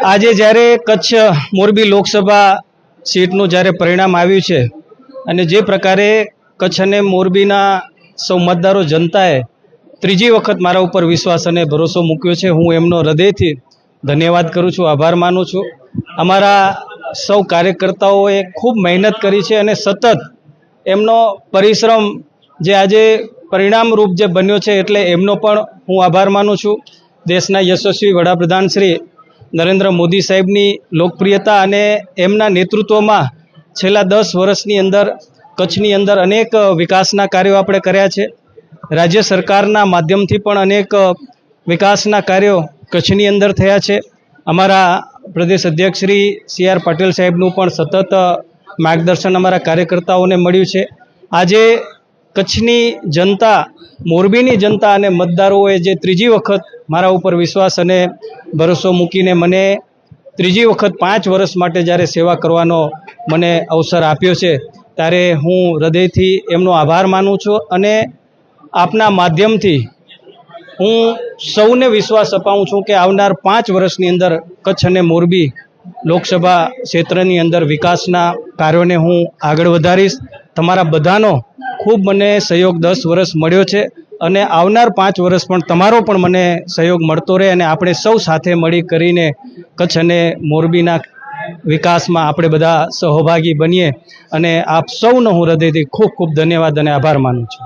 આજે જ્યારે કચ્છ મોરબી લોકસભા સીટનું જ્યારે પરિણામ આવ્યું છે અને જે પ્રકારે કચ્છ અને મોરબીના સૌ મતદારો જનતાએ ત્રીજી વખત મારા ઉપર વિશ્વાસ અને ભરોસો મૂક્યો છે, હું એમનો હૃદયથી ધન્યવાદ કરું છું, આભાર માનું છું। અમારા સૌ કાર્યકર્તાઓએ ખૂબ મહેનત કરી છે અને સતત એમનો પરિશ્રમ જે આજે પરિણામરૂપ જે બન્યો છે એટલે એમનો પણ હું આભાર માનું છું। દેશના યશસ્વી વડાપ્રધાન શ્રી નરેન્દ્ર મોદી સાહેબની લોકપ્રિયતા અને એમના નેતૃત્વમાં છેલ્લા 10 વર્ષની અંદર કચ્છની અંદર અનેક વિકાસના કાર્યો આપણે કર્યા છે। રાજ્ય સરકારના માધ્યમથી પણ અનેક વિકાસના કાર્યો કચ્છની અંદર થયા છે। અમારા પ્રદેશ અધ્યક્ષ શ્રી CR પાટીલ સાહેબનું પણ સતત માર્ગદર્શન અમારા કાર્યકર્તાઓને મળ્યું છે। આજે કચ્છની જનતા, મોરબીની જનતા અને મતદારોએ જે ત્રીજી વખત મારા ઉપર વિશ્વાસ અને ભરોસો મૂકીને મને ત્રીજી વખત 5 વર્ષ માટે જ્યારે સેવા કરવાનો મને અવસર આપ્યો છે ત્યારે હું હૃદયથી એમનો આભાર માનું છું અને આપના માધ્યમથી હું સૌને વિશ્વાસ અપાવું છું કે આવનાર 5 વર્ષની અંદર કચ્છ અને મોરબી લોકસભા ક્ષેત્રની અંદર વિકાસના કાર્યોને હું આગળ વધારીશ। તમારા બધાનો ખૂબ મને સહયોગ 10 વર્ષ મળ્યો છે અને આવનાર 5 વર્ષ પણ તમારો પણ મને સહયોગ મળતો રહે અને આપણે સૌ સાથે મળી કરીને કચ્છ અને મોરબીના વિકાસમાં આપણે બધા સહભાગી બનીએ અને આપ સૌનો હું હૃદયથી ખૂબ ખૂબ ધન્યવાદ અને આભાર માનું છું।